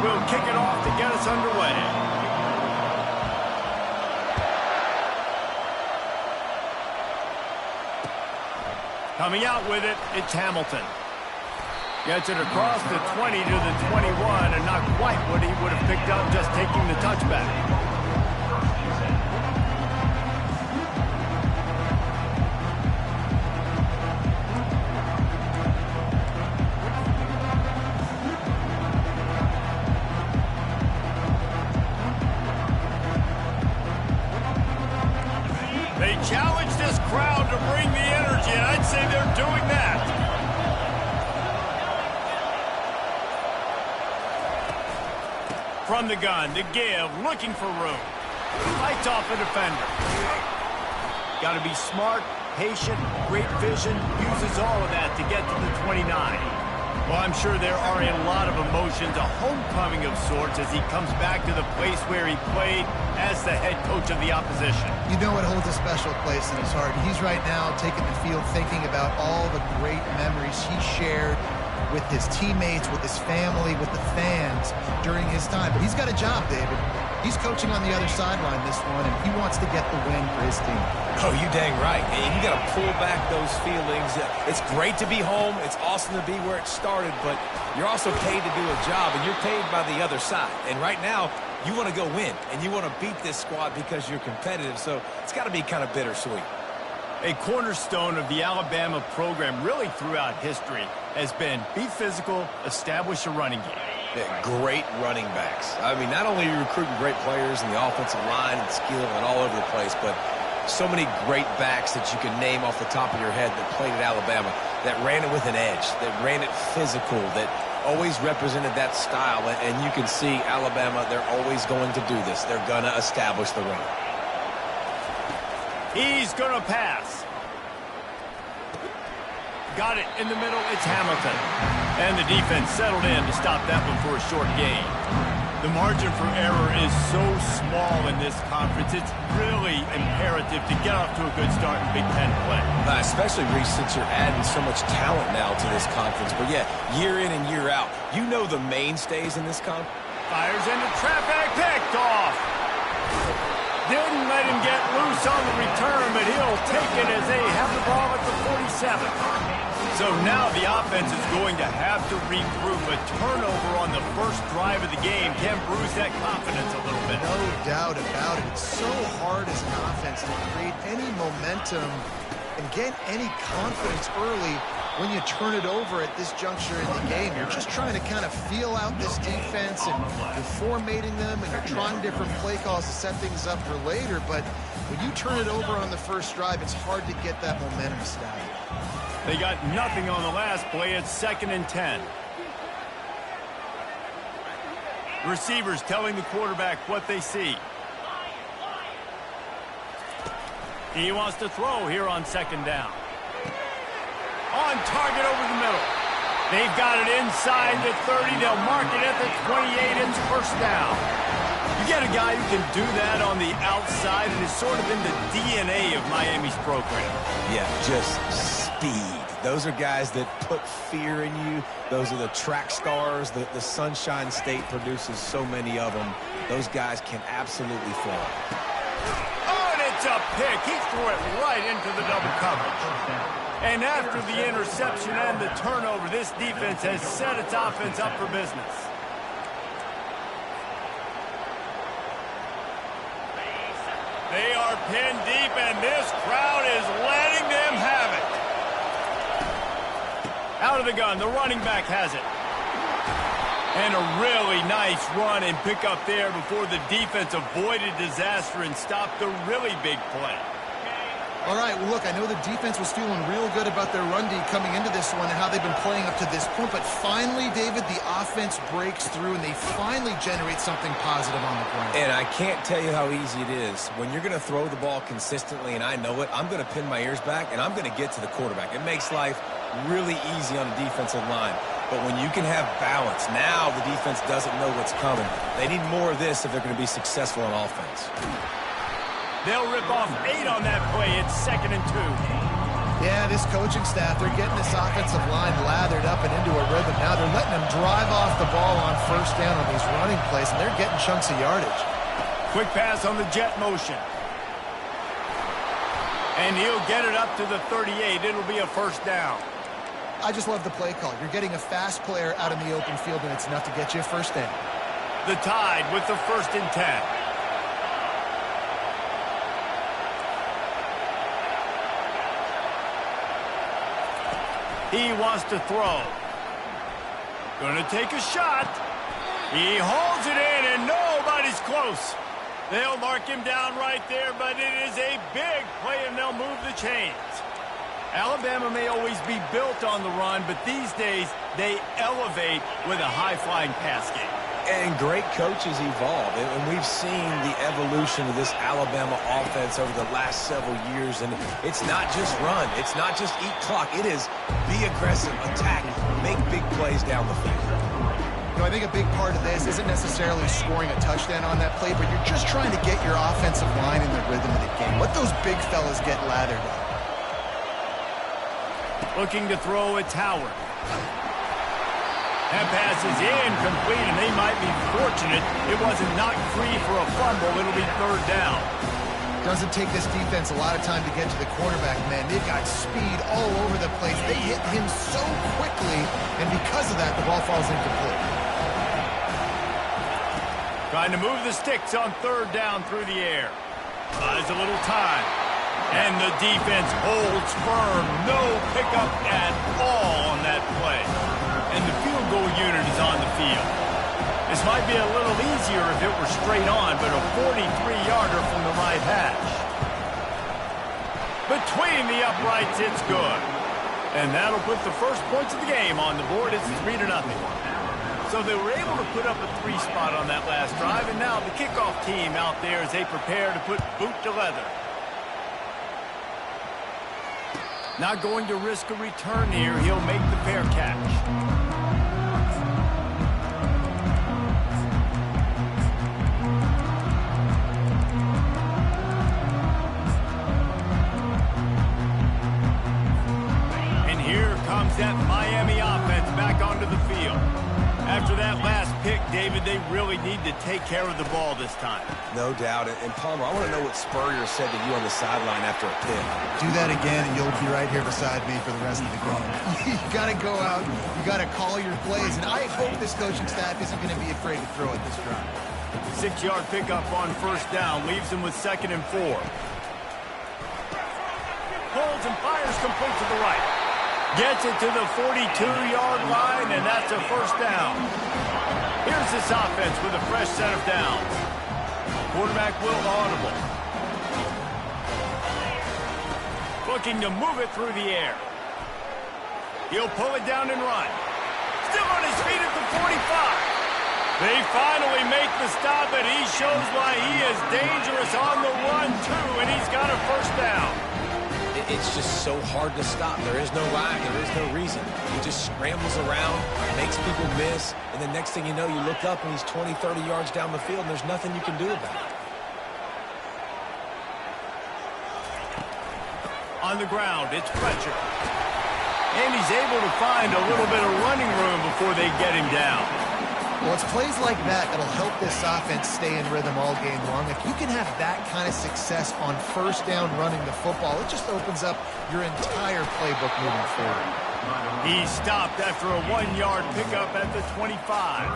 will kick it off to get us underway. Coming out with it, it's Hamilton. Gets it across the 20 to the 21, and not quite what he would have picked up just taking the touchback. They challenge this crowd to bring the energy, and I'd say they're doing that. From the gun, to give, looking for room. Fights off a defender. Got to be smart, patient, great vision, uses all of that to get to the 29. Well, I'm sure there are a lot of emotions, a homecoming of sorts as he comes back to the place where he played as the head coach of the opposition. You know it holds a special place in his heart. He's right now taking the field thinking about all the great memories he shared with his teammates, with his family, with the fans during his time. But he's got a job, David. He's coaching on the other sideline this one, and he wants to get the win for his team. Oh, you dang right. And you got to pull back those feelings. It's great to be home. It's awesome to be where it started, but you're also paid to do a job, and you're paid by the other side. And right now, you want to go win, and you want to beat this squad because you're competitive, so it's got to be kind of bittersweet. A cornerstone of the Alabama program really throughout history has been be physical, establish a running game. Yeah, great running backs. I mean, not only are you recruiting great players in the offensive line and skill and all over the place, but so many great backs that you can name off the top of your head that played at Alabama, that ran it with an edge, that ran it physical, that always represented that style. And you can see Alabama, they're always going to do this. They're going to establish the run. He's going to pass. Got it in the middle. It's Hamilton. And the defense settled in to stop that one for a short gain. The margin for error is so small in this conference. It's really imperative to get off to a good start in Big Ten play. Especially, Reese, since you're adding so much talent now to this conference. But, yeah, year in and year out, you know the mainstays in this conference. Fires into traffic. Picked off. Didn't let him get loose on the return, but he'll take it as they have the ball at the 47. So now the offense is going to have to regroup. A turnover on the first drive of the game can bruise that confidence a little bit. No doubt about it. It's so hard as an offense to create any momentum and get any confidence early when you turn it over at this juncture in the game. You're just trying to kind of feel out this defense, and you're formatting them, and you're trying different play calls to set things up for later. But when you turn it over on the first drive, it's hard to get that momentum established. They got nothing on the last play. It's 2nd and 10. Receivers telling the quarterback what they see. He wants to throw here on 2nd down. On target over the middle. They've got it inside the 30. They'll mark it at the 28. It's first down. You get a guy who can do that on the outside, and it's sort of in the DNA of Miami's program. Yeah, just speed. Those are guys that put fear in you. Those are the track stars. The Sunshine State produces so many of them. Those guys can absolutely fly. Oh, and it's a pick. He threw it right into the double coverage. And after the interception and the turnover, this defense has set its offense up for business. They are pinned deep, and this crowd is letting them have it. Out of the gun, the running back has it. And a really nice run and pick up there before the defense avoided disaster and stopped the really big play. All right, well, look, I know the defense was feeling real good about their run D coming into this one and how they've been playing up to this point, but finally, David, the offense breaks through and they finally generate something positive on the ground. And I can't tell you how easy it is. When you're going to throw the ball consistently, and I know it, I'm going to pin my ears back, and I'm going to get to the quarterback. It makes life really easy on the defensive line. But when you can have balance, now the defense doesn't know what's coming. They need more of this if they're going to be successful on offense. They'll rip off 8 on that play. It's 2nd and 2. Yeah, this coaching staff, they're getting this offensive line lathered up and into a rhythm. Now they're letting them drive off the ball on first down on these running plays, and they're getting chunks of yardage. Quick pass on the jet motion. And he'll get it up to the 38. It'll be a first down. I just love the play call. You're getting a fast player out in the open field, and it's enough to get you a first down. The Tide with the 1st and 10. He wants to throw. Going to take a shot. He holds it in, and nobody's close. They'll mark him down right there, but it is a big play, and they'll move the chains. Alabama may always be built on the run, but these days they elevate with a high-flying pass game. And great coaches evolve, and we've seen the evolution of this Alabama offense over the last several years, and it's not just run. It's not just eat clock. It is be aggressive, attack, make big plays down the field. You know, I think a big part of this isn't necessarily scoring a touchdown on that play, but you're just trying to get your offensive line in the rhythm of the game. Let those big fellas get lathered up. Looking to throw, it's Howard. That pass is incomplete, and they might be fortunate it wasn't knocked free for a fumble. It'll be 3rd down. Doesn't take this defense a lot of time to get to the quarterback, man. They've got speed all over the place. They hit him so quickly, and because of that, the ball falls incomplete. Trying to move the sticks on 3rd down through the air. Buys a little time. And the defense holds firm. No pickup at all on that play. And the field goal unit is on the field. This might be a little easier if it were straight on, but a 43-yarder from the right hash. Between the uprights, it's good. And that'll put the first points of the game on the board. It's 3-0. So they were able to put up a 3 spot on that last drive, and now the kickoff team out there as they prepare to put boot to leather. Not going to risk a return here. He'll make the fair catch. And here comes that Miami offense back onto the field. After that last pick, David, they really need to take care of the ball this time. No doubt. And Palmer, I want to know what Spurrier said to you on the sideline after a pick. Do that again, and you'll be right here beside me for the rest of the game. You got to go out. You got to call your plays. And I hope this coaching staff isn't going to be afraid to throw at this drive. 6-yard pickup on 1st down. Leaves them with 2nd and 4. Pulls and fires complete to the right. Gets it to the 42-yard line, and that's a 1st down. Here's this offense with a fresh set of downs. Quarterback will audible. Looking to move it through the air. He'll pull it down and run. Still on his feet at the 45. They finally make the stop, and he shows why he is dangerous on the run, too, and he's got a 1st down. It's just so hard to stop. There is no rhyme. There is no reason. He just scrambles around, makes people miss, and the next thing you know, you look up and he's 20, 30 yards down the field, and there's nothing you can do about it. On the ground, it's Fletcher. And he's able to find a little bit of running room before they get him down. Well, it's plays like that that'll help this offense stay in rhythm all game long. If you can have that kind of success on 1st down running the football, it just opens up your entire playbook moving forward. He stopped after a 1-yard pickup at the 25.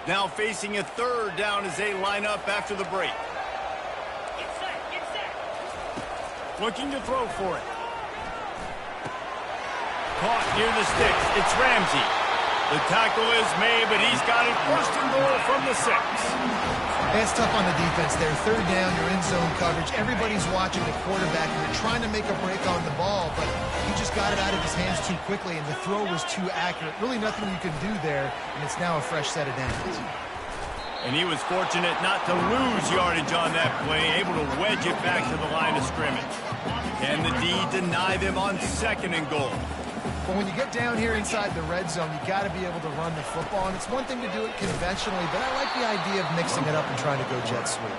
Now facing a 3rd down as they line up after the break. Get set. Looking to throw for it. Caught near the sticks. It's Ramsey. The tackle is made, but he's got it 1st and goal from the 6. It's tough on the defense there. 3rd down, you're in zone coverage. Everybody's watching the quarterback, and you're trying to make a break on the ball, but he just got it out of his hands too quickly, and the throw was too accurate. Really nothing you can do there, and it's now a fresh set of downs. And he was fortunate not to lose yardage on that play, able to wedge it back to the line of scrimmage. Can the D deny them on 2nd and goal? But when you get down here inside the red zone, you got to be able to run the football. And it's one thing to do it conventionally, but I like the idea of mixing it up and trying to go jet sweep.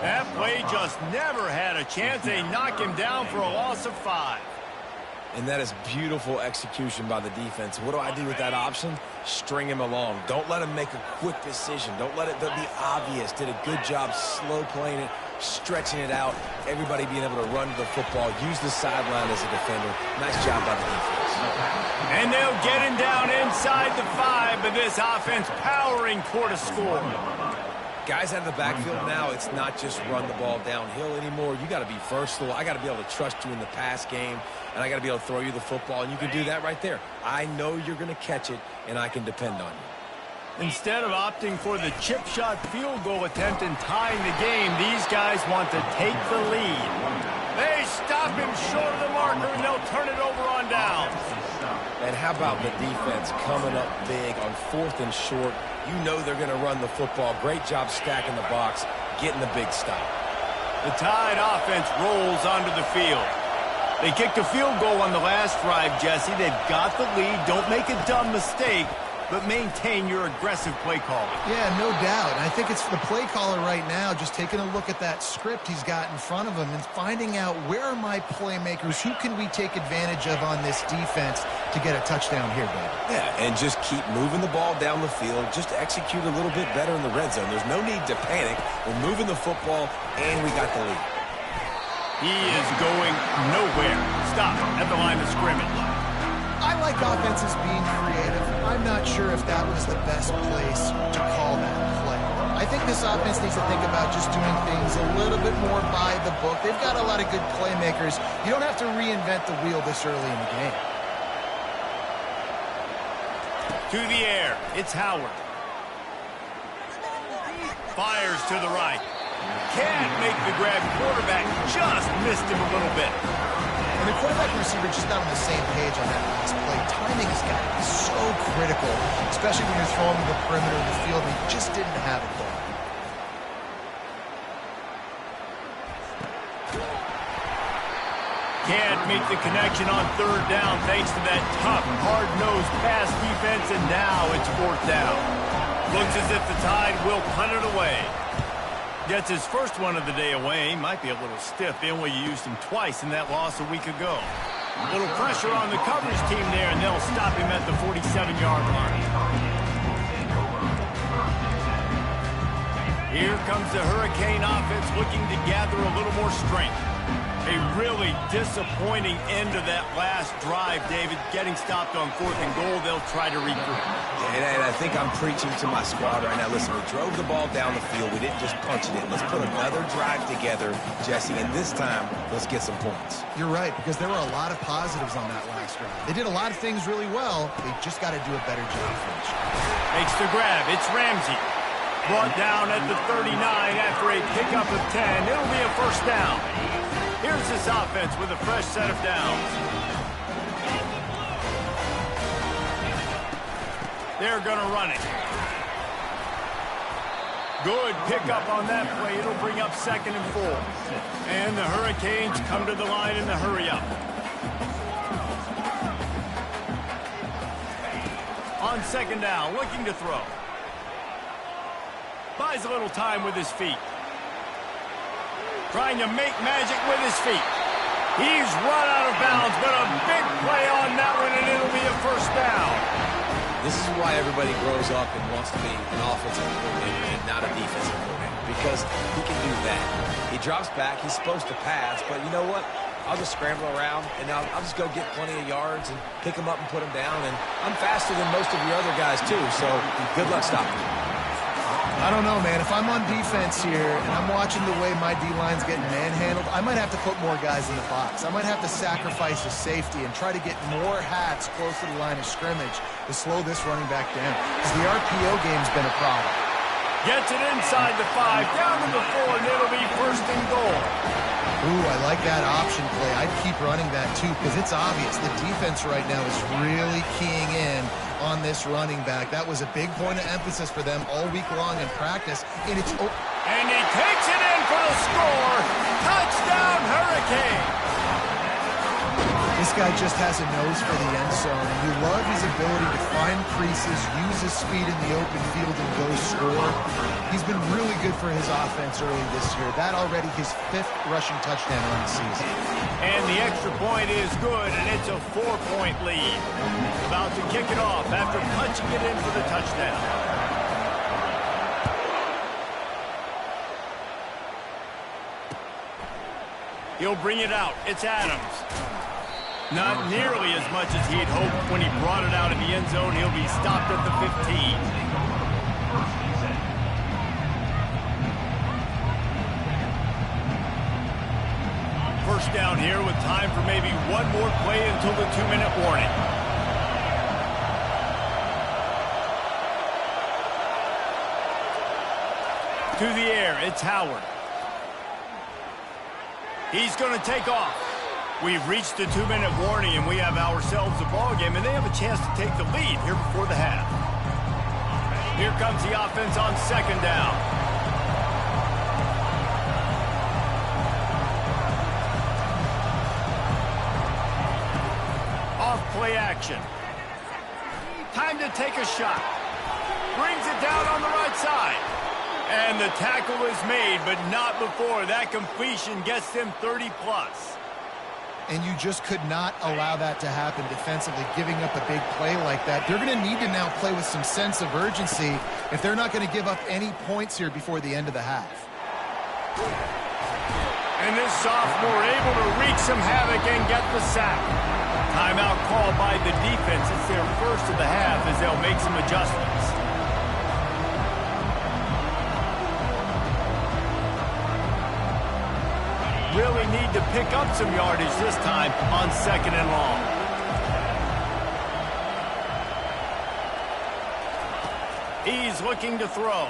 That play just never had a chance. They knock him down for a loss of 5. And that is beautiful execution by the defense. What do I do with that option? String him along. Don't let him make a quick decision. Don't let it be obvious. Did a good job slow playing it, stretching it out, everybody being able to run to the football, use the sideline as a defender. Nice job by the defense. And they'll get him down inside the 5, but this offense powering toward a score. Guys out of the backfield now, it's not just run the ball downhill anymore. You got to be versatile. I got to be able to trust you in the pass game, and I got to be able to throw you the football, and you can do that right there. I know you're going to catch it, and I can depend on you. Instead of opting for the chip shot field goal attempt and tying the game, these guys want to take the lead. They stop him short of the marker, and they'll turn it over on downs. And how about the defense coming up big on 4th and short? You know they're going to run the football. Great job stacking the box, getting the big stop. The Tide offense rolls onto the field. They kicked a field goal on the last drive, Jesse. They've got the lead. Don't make a dumb mistake, but maintain your aggressive play call. Yeah, no doubt. And I think it's the play caller right now just taking a look at that script he's got in front of him and finding out where are my playmakers, who can we take advantage of on this defense to get a touchdown here, baby. Yeah, and just keep moving the ball down the field. Just execute a little bit better in the red zone. There's no need to panic. We're moving the football, and we got the lead. He is going nowhere. Stop at the line of scrimmage. I like offenses being creative. I'm not sure if that was the best place to call that play. I think this offense needs to think about just doing things a little bit more by the book. They've got a lot of good playmakers. You don't have to reinvent the wheel this early in the game. To the air, it's Howard. Fires to the right. Can't make the grab. Quarterback just missed him a little bit. And the quarterback and receiver just not on the same page on that last play. Timing has got to be so critical, especially when you're throwing to the perimeter of the field, and he just didn't have it there. Can't make the connection on 3rd down thanks to that tough, hard-nosed pass defense, and now it's 4th down. Looks as if the Tide will punt it away. Gets his first one of the day away. Might be a little stiff. BYU used him twice in that loss a week ago. A little pressure on the coverage team there, and they'll stop him at the 47-yard line. Here comes the Hurricane offense looking to gather a little more strength. A really disappointing end to that last drive, David. Getting stopped on 4th and goal, they'll try to regroup. And I think I'm preaching to my squad right now. Listen, we drove the ball down the field. We didn't just punch it in. Let's put another drive together, Jesse, and this time, let's get some points. You're right, because there were a lot of positives on that last drive. They did a lot of things really well. They just got to do a better job finishing. Makes the grab. It's Ramsey. Brought down at the 39 after a pickup of 10. It'll be a 1st down. Here's this offense with a fresh set of downs. They're going to run it. Good pickup on that play. It'll bring up 2nd and 4. And the Hurricanes come to the line in the hurry-up. On 2nd down, looking to throw. Buys a little time with his feet. Trying to make magic with his feet. He's run out of bounds, but a big play on that one, and it'll be a 1st down. This is why everybody grows up and wants to be an offensive coordinator and not a defensive coordinator, because he can do that. He drops back. He's supposed to pass, but you know what? I'll just scramble around, and I'll just go get plenty of yards and pick them up and put them down, and I'm faster than most of your other guys, too, so good luck stopping me. I don't know, man. If I'm on defense here and I'm watching the way my D-line's getting manhandled, I might have to put more guys in the box. I might have to sacrifice a safety and try to get more hats close to the line of scrimmage to slow this running back down. Because the RPO game's been a problem. Gets it inside the 5, down to the 4, and it'll be 1st and goal. Ooh, I like that option play. I'd keep running that, too, because it's obvious the defense right now is really keying in on this running back. That was a big point of emphasis for them all week long in practice. And it's and he takes it in for the score. Touchdown, Hurricane. This guy just has a nose for the end zone, and you love his ability to find creases, use his speed in the open field, and go score. He's been really good for his offense early this year. That already his 5th rushing touchdown on the season. And the extra point is good, and it's a 4-point lead. About to kick it off after punching it in for the touchdown. He'll bring it out. It's Adams. Not nearly as much as he'd hoped when he brought it out in the end zone. He'll be stopped at the 15. First down here with time for maybe one more play until the 2-minute warning. To the air, it's Howard. He's going to take off. We've reached the 2-minute warning, and we have ourselves a ball game, and they have a chance to take the lead here before the half. Here comes the offense on 2nd down. Off play action. Time to take a shot. Brings it down on the right side. And the tackle is made, but not before that completion gets them 30-plus. And you just could not allow that to happen defensively, giving up a big play like that. They're going to need to now play with some sense of urgency if they're not going to give up any points here before the end of the half. And this sophomore able to wreak some havoc and get the sack. Timeout called by the defense. It's their first of the half as they'll make some adjustments. Really need to pick up some yardage this time on 2nd and long. He's looking to throw.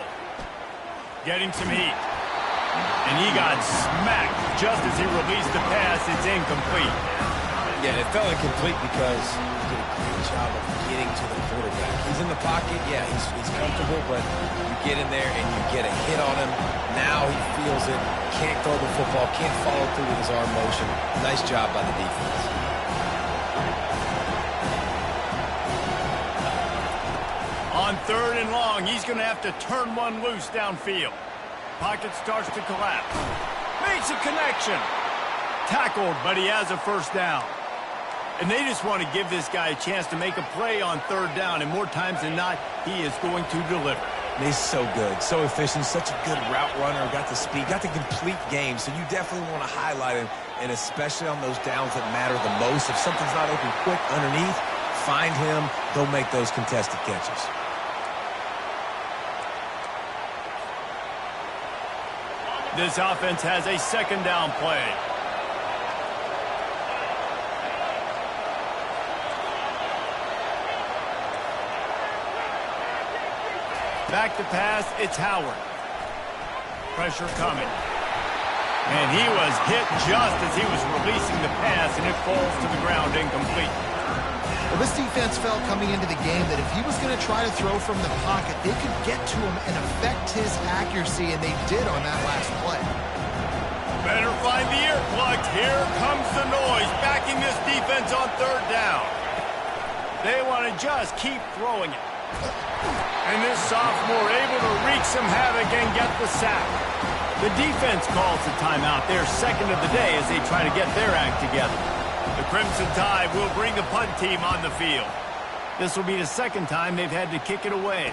Getting some heat. And he got smacked just as he released the pass. It's incomplete. Yeah, it felt incomplete because he did a great job of getting to the quarterback. He's in the pocket. Yeah, he's comfortable, but you get in there and you get a hit on him. Now he feels it. Can't throw the football. Can't follow through with his arm motion. Nice job by the defense. On 3rd and long, he's going to have to turn one loose downfield. Pocket starts to collapse. Makes a connection. Tackled, but he has a first down. And they just want to give this guy a chance to make a play on 3rd down, and more times than not, he is going to deliver. And he's so good, so efficient, such a good route runner, got the speed, got the complete game, so you definitely want to highlight him, and especially on those downs that matter the most. If something's not open quick underneath, find him, they'll make those contested catches. This offense has a 2nd down play. Back to pass, it's Howard. Pressure coming. And he was hit just as he was releasing the pass, and it falls to the ground incomplete. Well, this defense felt coming into the game that if he was going to try to throw from the pocket, they could get to him and affect his accuracy, and they did on that last play. Better find the earplugs. Here comes the noise, backing this defense on 3rd down. They want to just keep throwing it. And this sophomore able to wreak some havoc and get the sack. The defense calls the timeout. Their 2nd of the day as they try to get their act together. The Crimson Tide will bring the punt team on the field. This will be the 2nd time they've had to kick it away.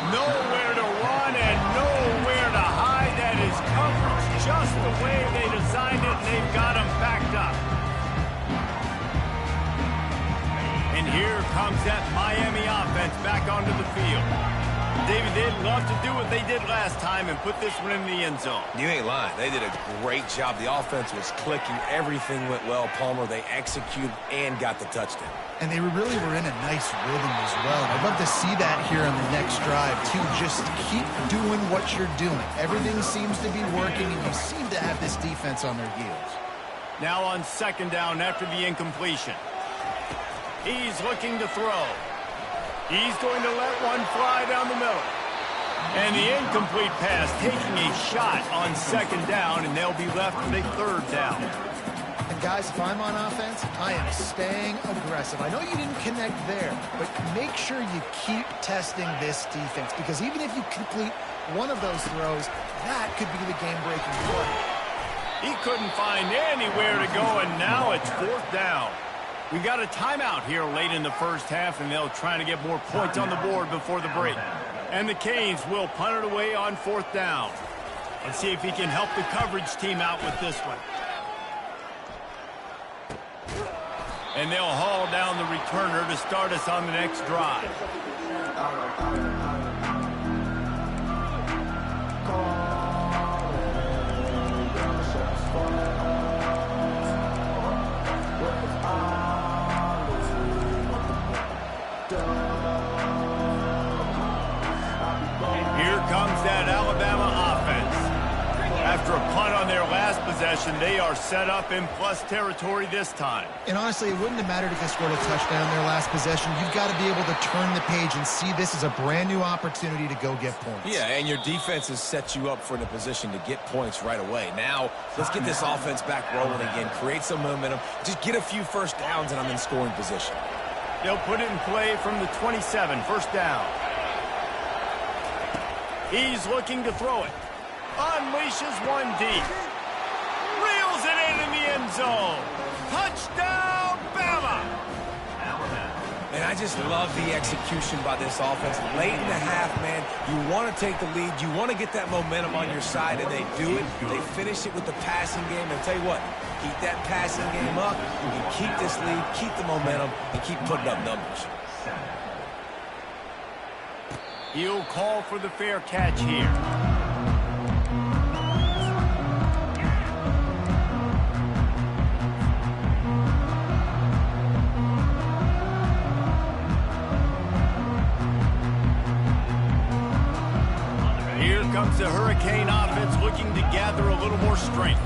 Nowhere to run and nowhere to hide. That is coverage just the way they designed it, and they've got them backed up. And here comes that Miami offense back onto the field. David, they'd love to do what they did last time and put this one in the end zone. You ain't lying. They did a great job. The offense was clicking. Everything went well. Palmer, they executed and got the touchdown. And they really were in a nice rhythm as well. I'd love to see that here on the next drive, too. Just keep doing what you're doing. Everything seems to be working, and you seem to have this defense on their heels. Now on 2nd down after the incompletion. He's looking to throw. He's going to let one fly down the middle. And the incomplete pass taking a shot on 2nd down, and they'll be left with a 3rd down. And Guys, if I'm on offense, I am staying aggressive. I know you didn't connect there, but make sure you keep testing this defense, because even if you complete one of those throws, that could be the game-breaking play. He couldn't find anywhere to go, and now it's 4th down. We got a timeout here late in the first half, and they'll try to get more points on the board before the break. And the Canes will punt it away on 4th down. Let's see if he can help the coverage team out with this one. And they'll haul down the returner to start us on the next drive. Here comes that Alabama offense. After a punt on their last possession, they are set up in plus territory this time. And honestly, it wouldn't have mattered if they scored a touchdown their last possession. You've got to be able to turn the page and see this as a brand new opportunity to go get points. Yeah, and your defense has set you up for in a position to get points right away. Now, let's get this offense back rolling again, create some momentum, just get a few first downs, and I'm in scoring position. They'll put it in play from the 27, 1st down. He's looking to throw it. Unleashes one deep. Reels it in the end zone. Touchdown, Bama! And I just love the execution by this offense. Late in the half, man, you want to take the lead. You want to get that momentum on your side, and they do it. They finish it with the passing game. And tell you what, keep that passing game up. You can keep this lead, keep the momentum, and keep putting up numbers. He'll call for the fair catch here. Here comes the Hurricane offense looking to gather a little more strength.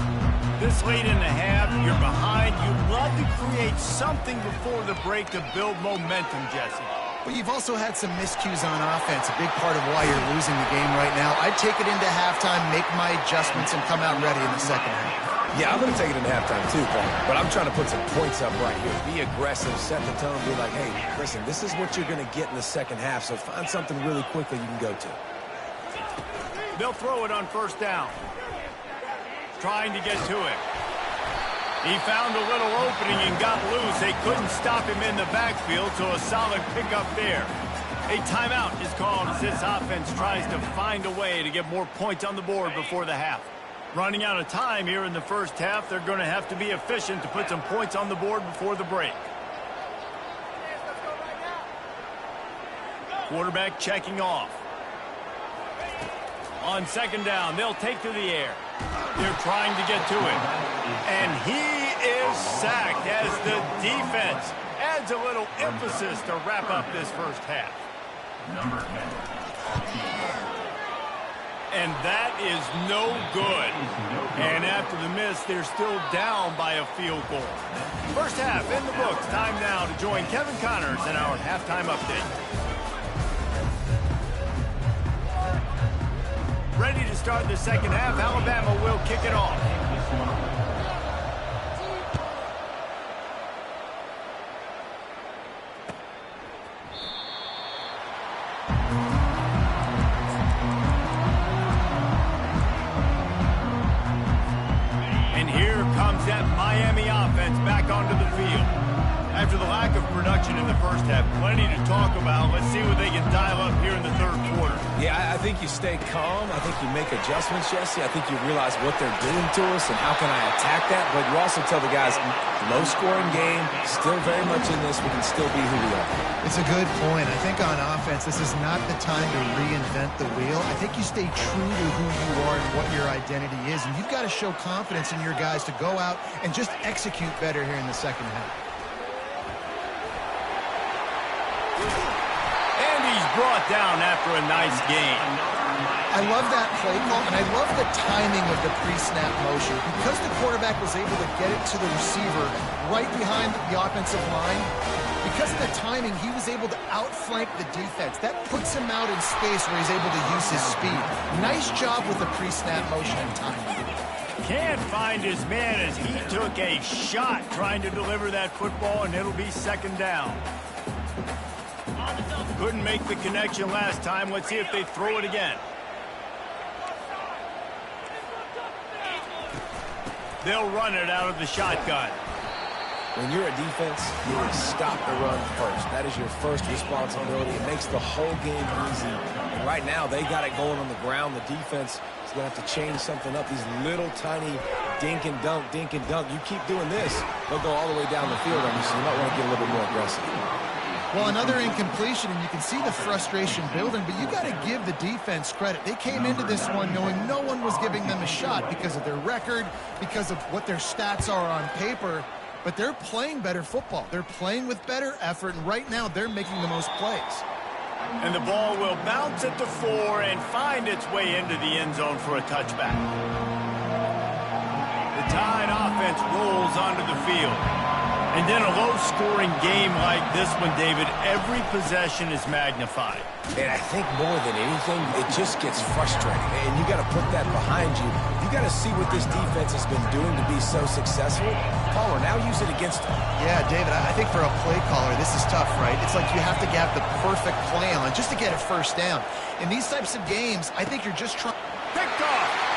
This late in the half, you're behind. You love to create something before the break to build momentum, Jesse. But you've also had some miscues on offense, a big part of why you're losing the game right now. I'd take it into halftime, make my adjustments, and come out ready in the second half. Yeah, I'm going to take it into halftime too, Paul. But I'm trying to put some points up right here. Be aggressive, set the tone, be like, hey, listen, this is what you're going to get in the second half, so find something really quickly you can go to. They'll throw it on 1st down. Trying to get to it. He found a little opening and got loose. They couldn't stop him in the backfield, so a solid pickup there. A timeout is called as this offense tries to find a way to get more points on the board before the half. Running out of time here in the first half, they're going to have to be efficient to put some points on the board before the break. Quarterback checking off. On 2nd down, they'll take to the air. They're trying to get to it. And he is sacked as the defense adds a little emphasis to wrap up this first half. And that is no good. And after the miss, they're still down by a field goal. First half in the books. Time now to join Kevin Connors in our halftime update. Ready to start the second half. Alabama will kick it off. And here comes that Miami offense back onto the field. After the lack of production in the first half, plenty to talk about. Let's see what they can dial up here in the third quarter. Yeah, I think you stay calm. I think you make adjustments, Jesse. I think you realize what they're doing to us and how can I attack that. But you also tell the guys, low-scoring game, still very much in this. We can still be who we are. It's a good point. I think on offense, this is not the time to reinvent the wheel. I think you stay true to who you are and what your identity is. And you've got to show confidence in your guys to go out and just execute better here in the second half. And he's brought down after a nice gain. I love that play call, and I love the timing of the pre-snap motion. Because the quarterback was able to get it to the receiver right behind the offensive line, because of the timing, he was able to outflank the defense. That puts him out in space where he's able to use his speed. Nice job with the pre-snap motion and timing. Can't find his man as he took a shot trying to deliver that football, and it'll be second down. Couldn't make the connection last time. Let's see if they throw it again. They'll run it out of the shotgun. When you're a defense, you will stop the run first. That is your first responsibility. It makes the whole game easy. And right now, they got it going on the ground. The defense is going to have to change something up. These little tiny dink and dunk, dink and dunk. You keep doing this, they'll go all the way down the field on you, so you might want to get a little bit more aggressive. Well, another incompletion, and you can see the frustration building, but you got to give the defense credit. They came into this one knowing no one was giving them a shot because of their record, because of what their stats are on paper, but they're playing better football. They're playing with better effort, and right now they're making the most plays. And the ball will bounce at the 4 and find its way into the end zone for a touchback. The Tide offense rolls onto the field. And then a low-scoring game like this one, David, every possession is magnified. And I think more than anything, it just gets frustrating. And you got to put that behind you. You got to see what this defense has been doing to be so successful. Caller, now use it against them. Yeah, David, I think for a play caller, this is tough, right? It's like you have to have the perfect play on just to get a first down. In these types of games, I think you're just trying. Picked off.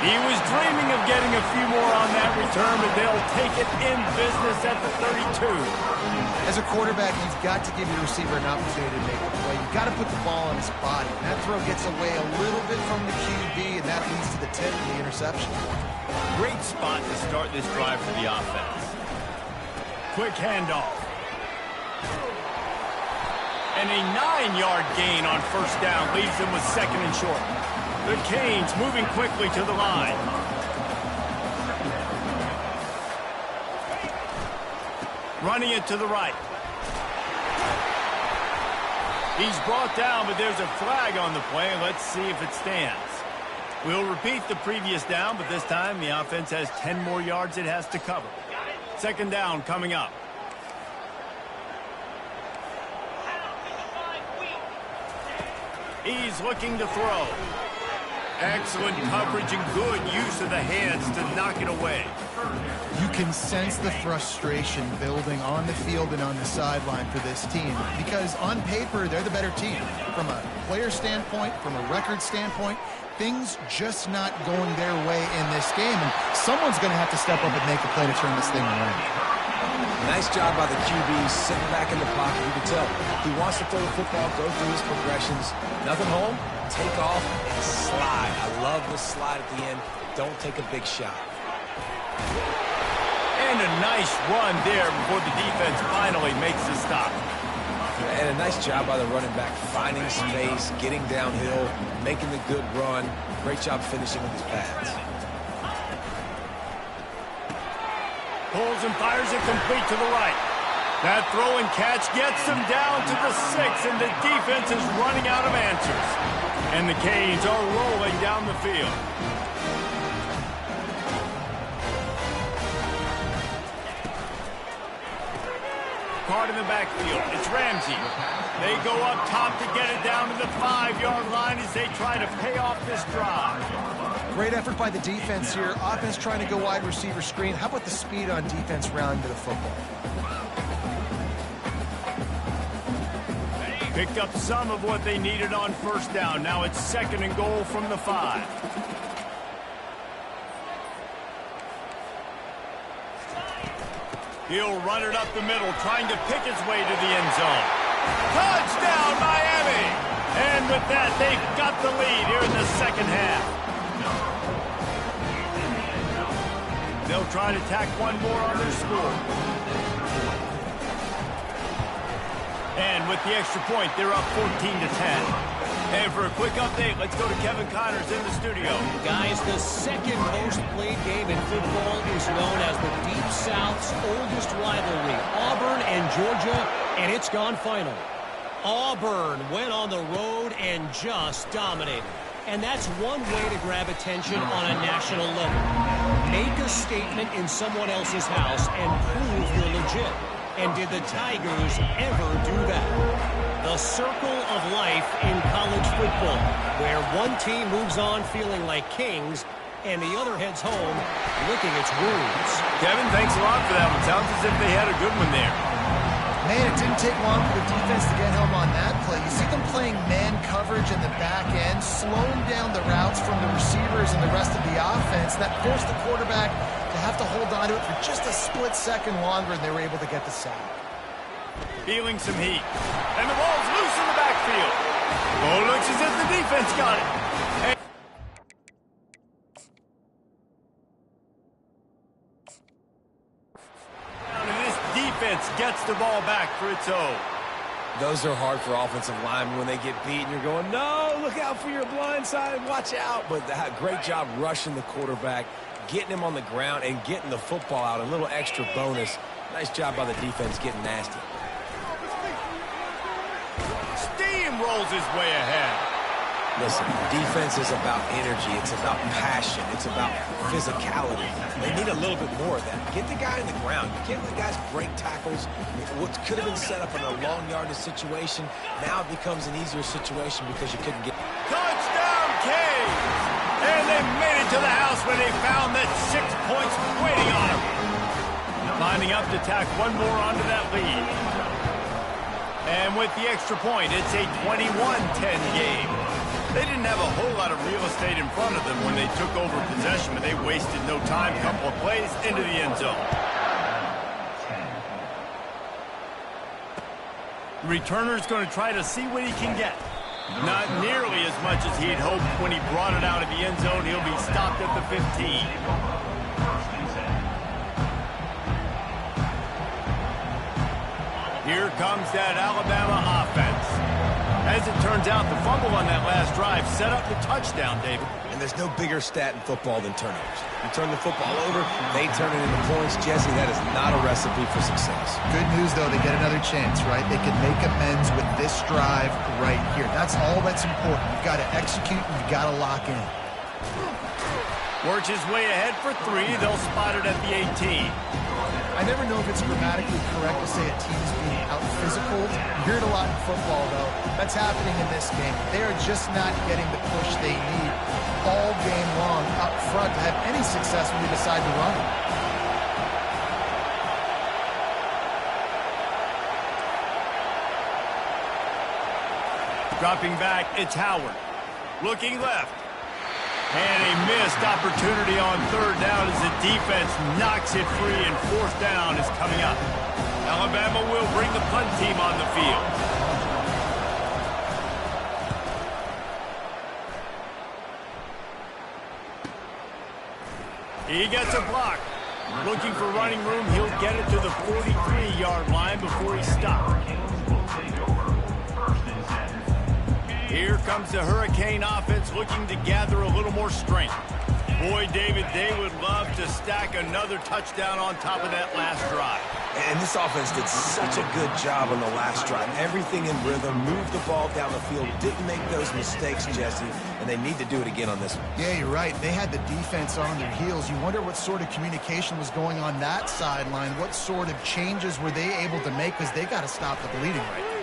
He was dreaming of getting a few more on that return, but they'll take it in business at the 32. As a quarterback, you've got to give your receiver an opportunity to make a play. You've got to put the ball on his body. And that throw gets away a little bit from the QB, and that leads to the tip and the interception. Great spot to start this drive for the offense. Quick handoff. And a 9-yard gain on first down leaves them with second and short. The Canes moving quickly to the line. Running it to the right. He's brought down, but there's a flag on the play. Let's see if it stands. We'll repeat the previous down, but this time the offense has 10 more yards it has to cover. Second down coming up. He's looking to throw. Excellent coverage and good use of the hands to knock it away. You can sense the frustration building on the field and on the sideline for this team because on paper, they're the better team. From a player standpoint, from a record standpoint, things just not going their way in this game, and someone's going to have to step up and make a play to turn this thing around. Nice job by the QB sitting back in the pocket. You can tell he wants to throw the football, go through his progressions. Nothing home, take off, and slide. I love the slide at the end. Don't take a big shot. And a nice run there before the defense finally makes the stop. And a nice job by the running back, finding space, getting downhill, making the good run. Great job finishing with his pads. Pulls and fires it complete to the right. That throw and catch gets them down to the 6, and the defense is running out of answers. And the Canes are rolling down the field. Caught in the backfield. It's Ramsey. They go up top to get it down to the 5-yard line as they try to pay off this drive. Great effort by the defense here. Offense trying to go wide receiver screen. How about the speed on defense rounding to the football? Picked up some of what they needed on first down. Now it's second and goal from the 5. He'll run it up the middle, trying to pick his way to the end zone. Touchdown, Miami! And with that, they've got the lead here in the second half. They'll try to tack one more on their score. And with the extra point, they're up 14-10. And for a quick update, let's go to Kevin Connors in the studio. Guys, the second most played game in football is known as the Deep South's oldest rivalry, Auburn and Georgia, and it's gone final. Auburn went on the road and just dominated. And that's one way to grab attention on a national level. Make a statement in someone else's house and prove you're legit. And did the Tigers ever do that? The circle of life in college football, where one team moves on feeling like kings and the other heads home licking its wounds. Kevin, thanks a lot for that one. Sounds as if they had a good one there. Man, it didn't take long for the defense to get home on that play. You see them playing man coverage in the back end, slowing down the routes from the receivers and the rest of the offense. That forced the quarterback to have to hold on to it for just a split second longer, and they were able to get the sack. Feeling some heat. And the ball's loose in the backfield. Oh, looks as if the defense got it. And this defense gets the ball back for its own. Those are hard for offensive linemen when they get beat and you're going, no, look out for your blind side, watch out. But great job rushing the quarterback, getting him on the ground, and getting the football out. A little extra bonus. Nice job by the defense getting nasty. Steamrolls his way ahead. Listen, defense is about energy. It's about passion. It's about physicality. They need a little bit more of that. Get the guy in the ground. You can't let guys break tackles. What could have been set up in a long yardage situation, now it becomes an easier situation because you couldn't get... Touchdown, Canes! And they made it to the house when they found that 6 points waiting on them. Lining up to tack one more onto that lead. And with the extra point, it's a 21-10 game. They didn't have a whole lot of real estate in front of them when they took over possession, but they wasted no time. A couple of plays into the end zone. The returner's going to try to see what he can get. Not nearly as much as he'd hoped when he brought it out of the end zone. He'll be stopped at the 15. Here comes that Alabama offense. As it turns out, the fumble on that last drive set up the touchdown, David. And there's no bigger stat in football than turnovers. You turn the football over, they turn it into points. Jesse, that is not a recipe for success. Good news, though, they get another chance, right? They can make amends with this drive right here. That's all that's important. You've got to execute and you've got to lock in. Works his way ahead for 3. They'll spot it at the 18. I never know if it's grammatically correct to say a team's being out-physical. You hear it a lot in football, though. That's happening in this game. They are just not getting the push they need all game long up front to have any success when they decide to run it. Dropping back, it's Howard. Looking left. And a missed opportunity on third down as the defense knocks it free, and fourth down is coming up. Alabama will bring the punt team on the field. He gets a block. Looking for running room, he'll get it to the 43-yard line before he's stopped. Here comes the Hurricane offense looking to gather a little more strength. Boy, David, they would love to stack another touchdown on top of that last drive. And this offense did such a good job on the last drive. Everything in rhythm, moved the ball down the field, didn't make those mistakes, Jesse, and they need to do it again on this one. Yeah, you're right. They had the defense on their heels. You wonder what sort of communication was going on that sideline. What sort of changes were they able to make, because they got to stop the bleeding right now.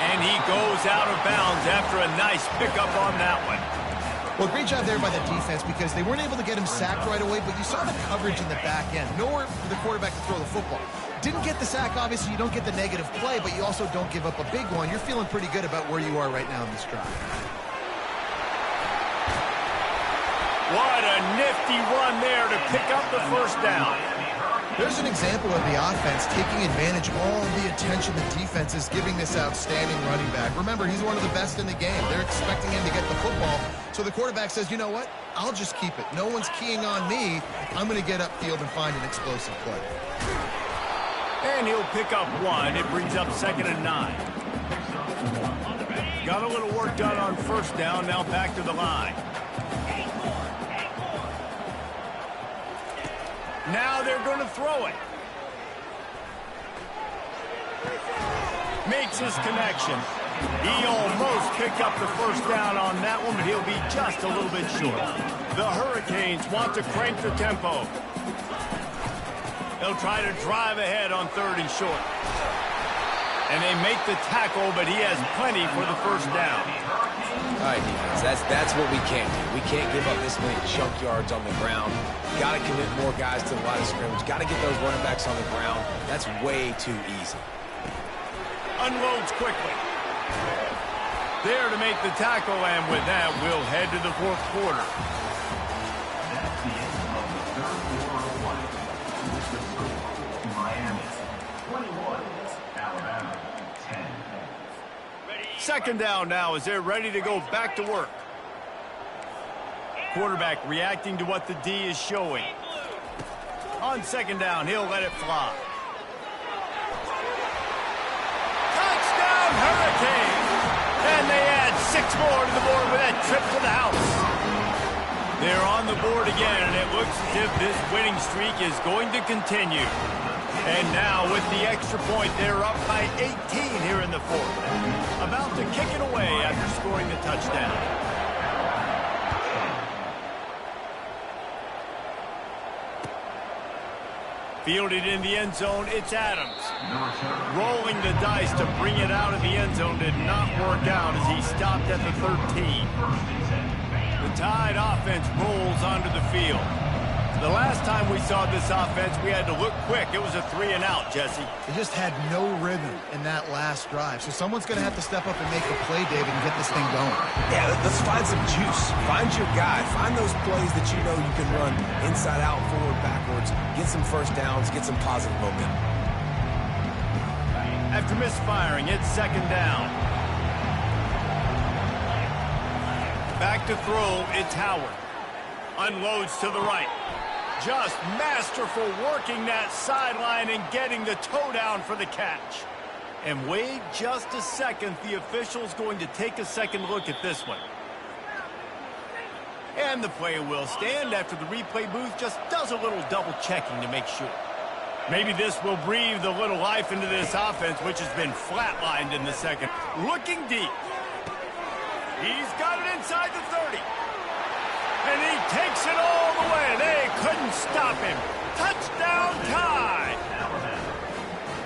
And he goes out of bounds after a nice pickup on that one. Well, great job there by the defense, because they weren't able to get him sacked right away, but you saw the coverage in the back end. Nowhere for the quarterback to throw the football. Didn't get the sack, obviously. You don't get the negative play, but you also don't give up a big one. You're feeling pretty good about where you are right now in this drive. What a nifty run there to pick up the first down. There's an example of the offense taking advantage of all the attention the defense is giving this outstanding running back. Remember, he's one of the best in the game. They're expecting him to get the football. So the quarterback says, you know what? I'll just keep it. No one's keying on me. I'm going to get upfield and find an explosive play. And he'll pick up 1. It brings up 2nd and 9. Got a little work done on first down. Now back to the line. Now they're going to throw it. Makes his connection. He almost picked up the first down on that one, but he'll be just a little bit short. The Hurricanes want to crank the tempo. They'll try to drive ahead on 3rd and short. And they make the tackle, but he has plenty for the first down. All right, defense, that's what we can't do. We can't give up this many chunk yards on the ground. Got to commit more guys to the line of scrimmage. Got to get those running backs on the ground. That's way too easy. Unloads quickly. There to make the tackle, and with that, we'll head to the fourth quarter. That's the end of the third quarter of one. This is the score. Miami 21, Alabama 10. Second down now as they're ready to go back to work. Quarterback reacting to what the D is showing. On second down, he'll let it fly. Touchdown, Hurricane! And they add 6 more to the board with that trip to the house. They're on the board again, and it looks as if this winning streak is going to continue. And now with the extra point, they're up by 18 here in the fourth. About to kick it away after scoring the touchdown. Fielded in the end zone, it's Adams. Rolling the dice to bring it out of the end zone did not work out as he stopped at the 13. The Tide offense rolls onto the field. The last time we saw this offense, we had to look quick. It was a 3-and-out, Jesse. They just had no rhythm in that last drive. So someone's going to have to step up and make a play, David, and get this thing going. Yeah, let's find some juice. Find your guy. Find those plays that you know you can run inside out, forward, backwards. Get some first downs. Get some positive momentum. After misfiring, it's second down. Back to throw, it's Howard. Unloads to the right. Just masterful working that sideline and getting the toe down for the catch. And wait just a second. The official's going to take a second look at this one. And the play will stand after the replay booth just does a little double checking to make sure. Maybe this will breathe a little life into this offense, which has been flatlined in the second. Looking deep. He's got it inside the 30. And he takes it all the way. They couldn't stop him. Touchdown Tide.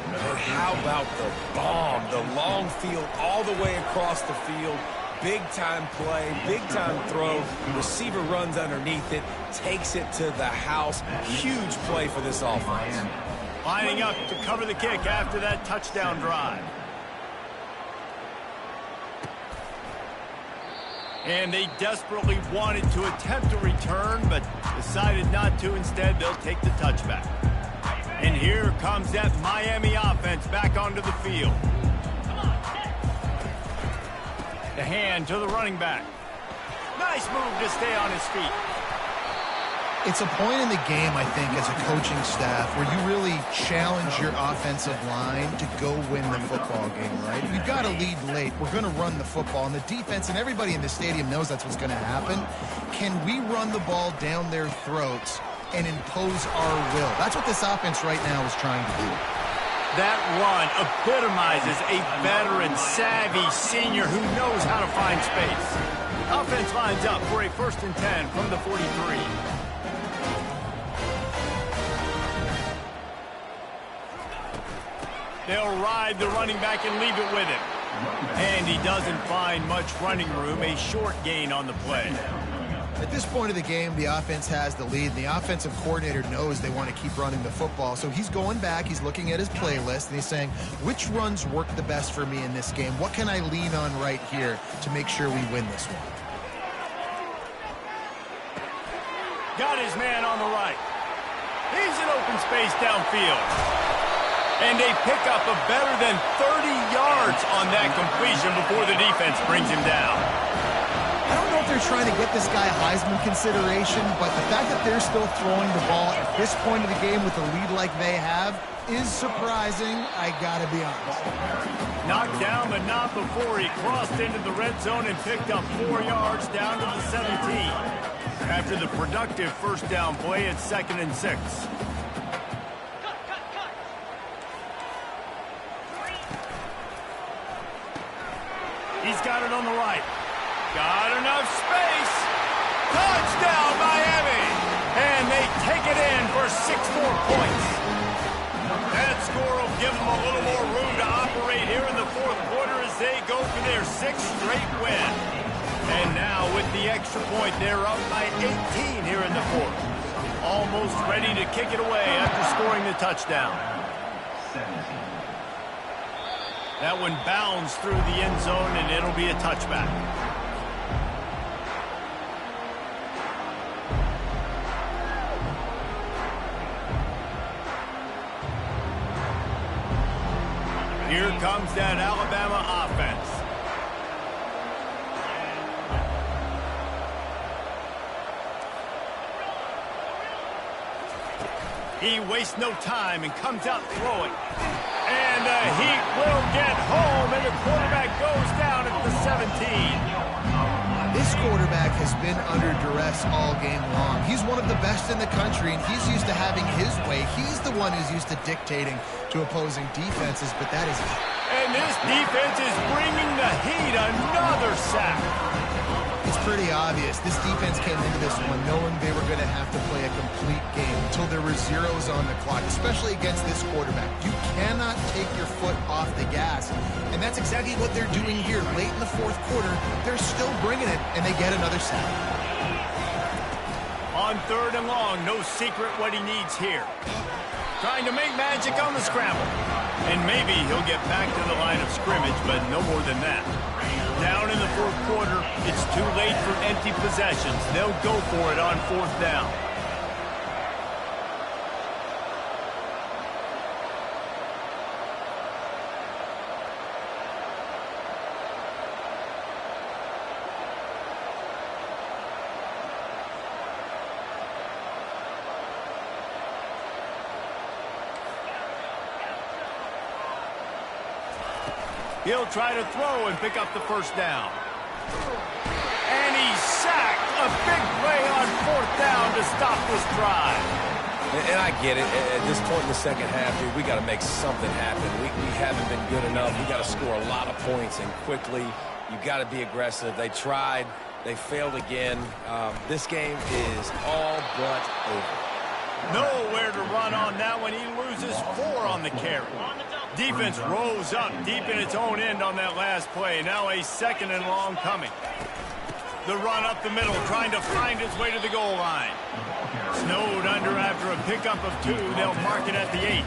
And how about the bomb? The long field all the way across the field. Big-time play, big-time throw. Receiver runs underneath it, takes it to the house. Huge play for this offense. Lining up to cover the kick after that touchdown drive. And they desperately wanted to attempt a return, but decided not to. Instead, they'll take the touchback. And here comes that Miami offense back onto the field. The hand to the running back. Nice move to stay on his feet. It's a point in the game, I think, as a coaching staff where you really challenge your offensive line to go win the football game, right? You've got to lead late. We're going to run the football. And the defense and everybody in the stadium knows that's what's going to happen. Can we run the ball down their throats and impose our will? That's what this offense right now is trying to do. That run epitomizes a veteran, savvy senior who knows how to find space. Offense lines up for a 1st and 10 from the 43. They'll ride the running back and leave it with him. And he doesn't find much running room, a short gain on the play. At this point of the game, the offense has the lead. The offensive coordinator knows they want to keep running the football. So he's going back, he's looking at his playlist, and he's saying, which runs work the best for me in this game? What can I lean on right here to make sure we win this one? Got his man on the right. He's in open space downfield. And they pick up a better than 30 yards on that completion before the defense brings him down. I don't know if they're trying to get this guy Heisman consideration, but the fact that they're still throwing the ball at this point of the game with a lead like they have is surprising, I gotta be honest. Knocked down, but not before he crossed into the red zone and picked up 4 yards down to the 17. After the productive first down play, it's 2nd and 6. He's got it on the right. Got enough space. Touchdown, Miami. And they take it in for 6 more points. That score will give them a little more room to operate celebrate here in the fourth quarter as they go for their 6th straight win. And now with the extra point, they're up by 18 here in the fourth. Almost ready to kick it away after scoring the touchdown. 17. That one bounds through the end zone, and it'll be a touchback. Here comes that Alabama offense. He wastes no time and comes out throwing. And the Heat will get home, and the quarterback goes down at the 17. This quarterback has been under duress all game long. He's one of the best in the country, and he's used to having his way. He's the one who's used to dictating to opposing defenses, but that is... And this defense is bringing the Heat another sack. It's pretty obvious. This defense came into this one knowing they were going to have to play a complete game until there were zeros on the clock, especially against this quarterback. You cannot take your foot off the gas, and that's exactly what they're doing here. Late in the fourth quarter, they're still bringing it, and they get another sack. On 3rd and long, no secret what he needs here. Trying to make magic on the scramble. And maybe he'll get back to the line of scrimmage, but no more than that. Down in the fourth quarter, it's too late for empty possessions. They'll go for it on 4th down. He'll try to throw and pick up the 1st down. And he's sacked. A big play on 4th down to stop this drive. And I get it. At this point in the second half, dude, we got to make something happen. We haven't been good enough. We got to score a lot of points, and quickly. You got to be aggressive. They tried. They failed again. This game is all but over. Nowhere to run on that one. He loses 4 on the carry. Defense rose up deep in its own end on that last play. Now a 2nd and long coming. The run up the middle, trying to find its way to the goal line. Snowed under after a pickup of 2. They'll mark it at the 8.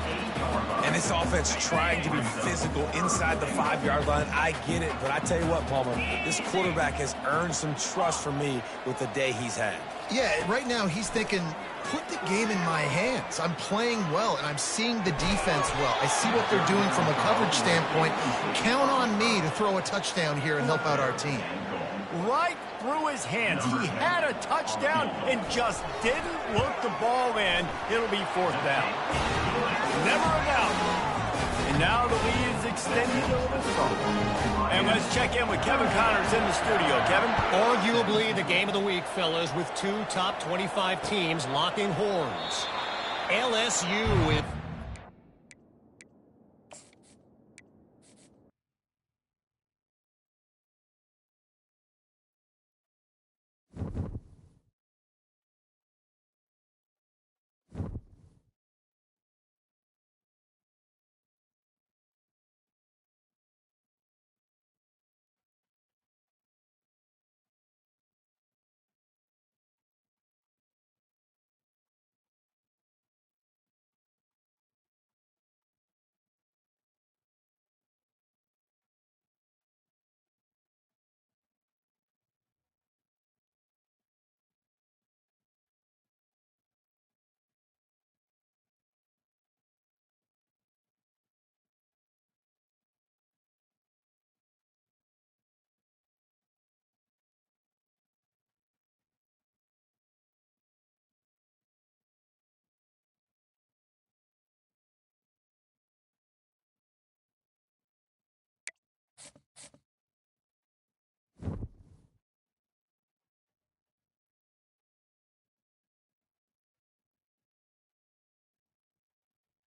And this offense trying to be physical inside the 5-yard line. I get it, but I tell you what, Palmer, this quarterback has earned some trust from me with the day he's had. Yeah, right now he's thinking, put the game in my hands. I'm playing well, and I'm seeing the defense well. I see what they're doing from a coverage standpoint. Count on me to throw a touchdown here and help out our team. Right through his hands. He had a touchdown and just didn't look the ball in. It'll be 4th down. Never a doubt. And now the lead is extended a little further. And let's check in with Kevin Connors in the studio. Kevin? Arguably the game of the week, fellas, with 2 top 25 teams locking horns. LSU with